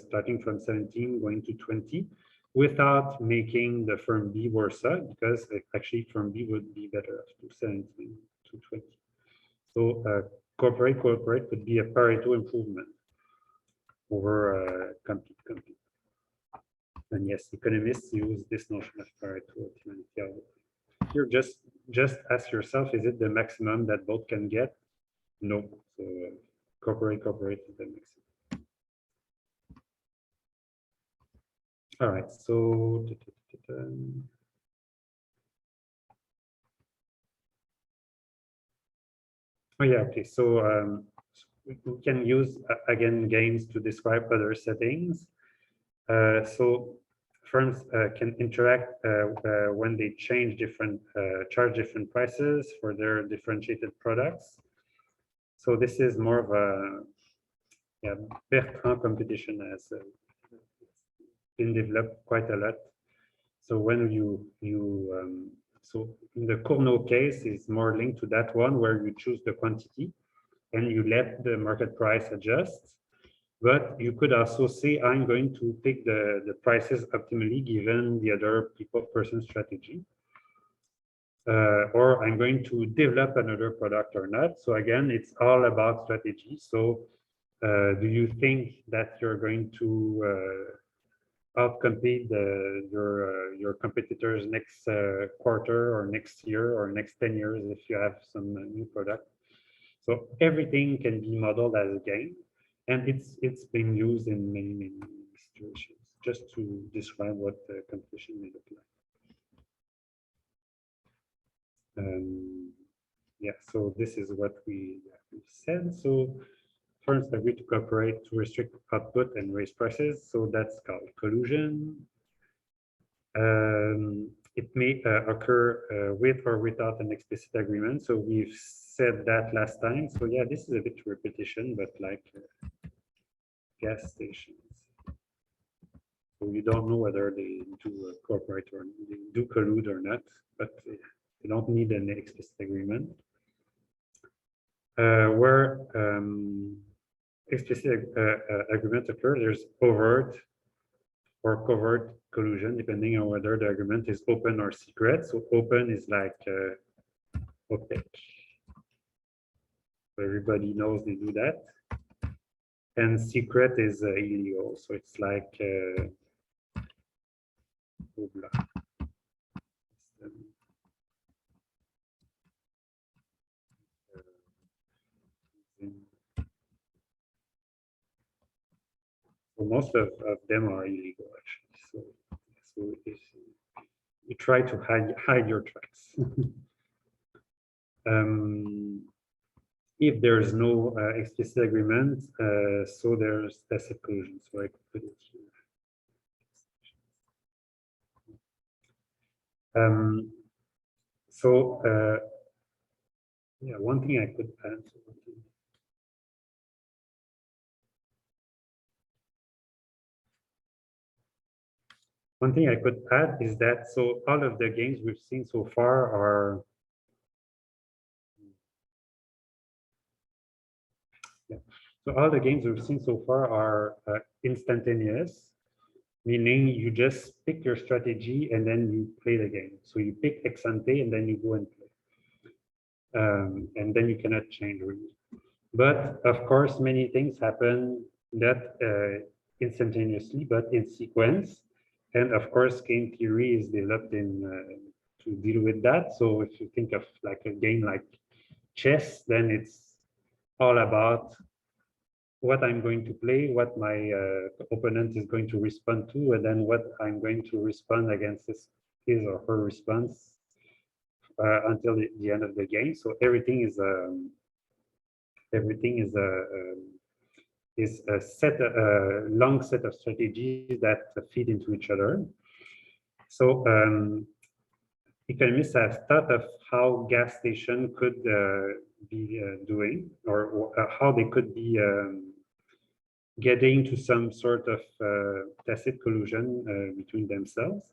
starting from 17 going to 20, without making the firm B worse off, because actually firm B would be better off to 17 to 20. So corporate would be a Pareto improvement over compete. And yes, economists use this notion of Pareto optimality. Here, just ask yourself, is it the maximum that both can get? No. So corporate is the maximum. All right, so oh yeah, okay. So we can use again games to describe other settings. So firms can interact when they change different, charge different prices for their differentiated products. So this is more of a Bertrand competition has been developed quite a lot. So when so in the Cournot case is more linked to that one where you choose the quantity and you let the market price adjust. But you could also say, I'm going to pick the prices optimally given the other person strategy. Or I'm going to develop another product or not. So again, it's all about strategy. So do you think that you're going to outcompete your competitors next quarter or next year or next 10 years if you have some new product? So everything can be modeled as a game, and it's been used in many situations just to describe what the competition may look like. Yeah, so this is what we said. So firms agree to cooperate to restrict output and raise prices. So that's called collusion. It may occur with or without an explicit agreement. So we've said that last time. So yeah, this is a bit repetition, but like gas stations. So you don't know whether they do cooperate or they do collude or not, but they don't need an explicit agreement. Where explicit agreement occurs, there's overt or covert collusion, depending on whether the agreement is open or secret. So open is like opaque. So everybody knows they do that. And secret is illegal. So it's like so most of them are illegal, actually. So if you try to hide your tracks. If there's no explicit agreement, so there's tacit collusion. So I could put it here. Yeah, one thing I could add. One thing I could add is that so all of the games we've seen so far are so all the games we've seen so far are instantaneous, meaning you just pick your strategy and then you play the game. So you pick ex ante and then you go and play. And then you cannot change really. But of course, many things happen that instantaneously, but in sequence. And of course, game theory is developed in to deal with that. So if you think of like a game like chess, then it's all about what I'm going to play, what my opponent is going to respond to, and then what I'm going to respond against his or her response until the end of the game. So everything is a long set of strategies that feed into each other. So economists have thought of how gas station could be doing, or how they could be getting to some sort of tacit collusion between themselves.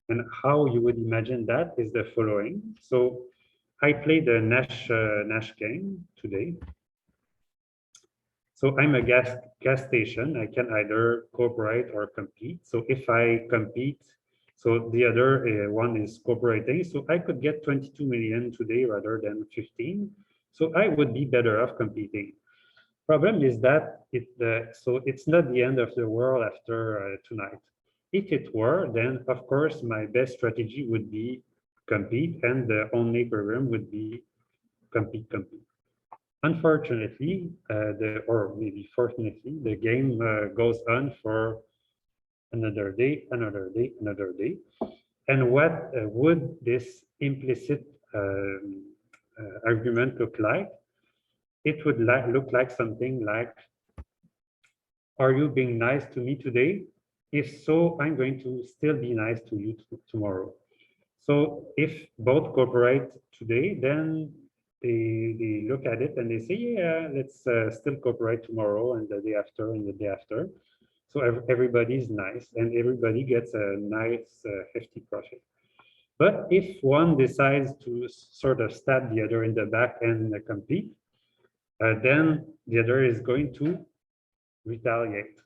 And how you would imagine that is the following. So I played the Nash game today. So I'm a gas station. I can either cooperate or compete. So if I compete, so the other one is cooperating. So I could get 22 million today rather than 15. So I would be better off competing. Problem is that so it's not the end of the world after tonight. If it were, then of course my best strategy would be compete, and the only program would be compete. Unfortunately, or maybe fortunately, the game goes on for another day, another day, another day. And what would this implicit argument look like? It would look like something like, are you being nice to me today? If so, I'm going to still be nice to you tomorrow. So if both cooperate today, then they look at it and they say, yeah, let's still cooperate tomorrow and the day after and the day after. So everybody's nice and everybody gets a nice hefty profit. But if one decides to sort of stab the other in the back and compete, then the other is going to retaliate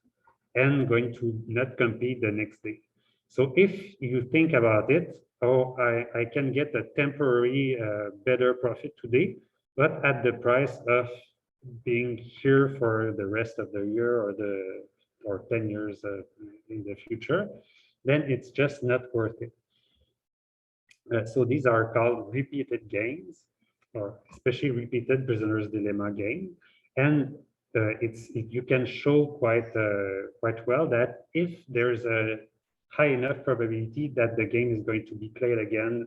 and going to not compete the next day. So if you think about it, oh, I can get a temporary better profit today, but at the price of being here for the rest of the year or 10 years in the future, then it's just not worth it. So these are called repeated gains, or especially repeated prisoner's dilemma game. And you can show quite well that if there's a high enough probability that the game is going to be played again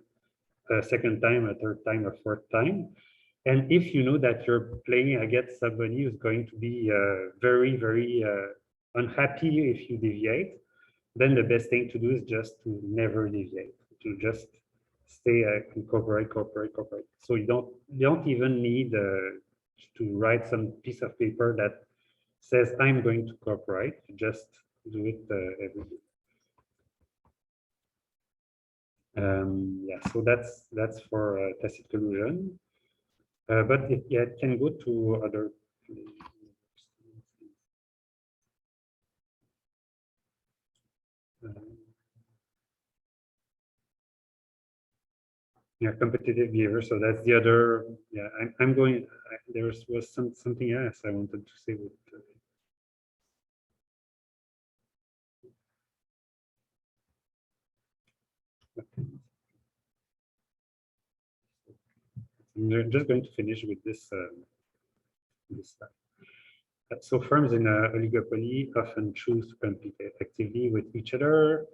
a second time, a third time, a fourth time, and if you know that you're playing against somebody who's going to be very, very unhappy if you deviate, then the best thing to do is just to never deviate, to just stay and cooperate. So you don't even need to write some piece of paper that says I'm going to cooperate. You just do it every day. Yeah, so that's for tacit collusion, but it can go to other. Yeah, competitive behavior. So that's the other. Yeah, I'm going. There was something else I wanted to say with. I'm just going to finish with this. This slide. So firms in a oligopoly often choose to compete effectively with each other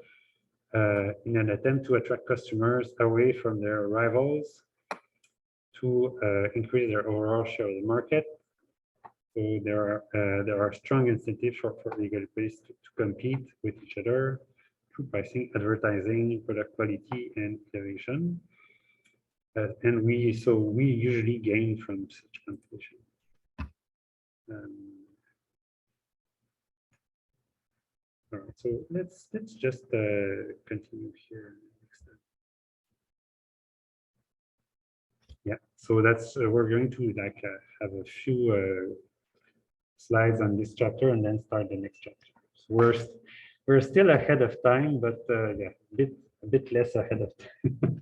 in an attempt to attract customers away from their rivals to increase their overall share of the market. So there are strong incentives for oligopolies to compete with each other through pricing, advertising, product quality, and innovation. And we usually gain from such competition. All right, so let's just continue here. Yeah, so that's we're going to like have a few slides on this chapter and then start the next chapter. So we're still ahead of time, but yeah, a bit less ahead of time.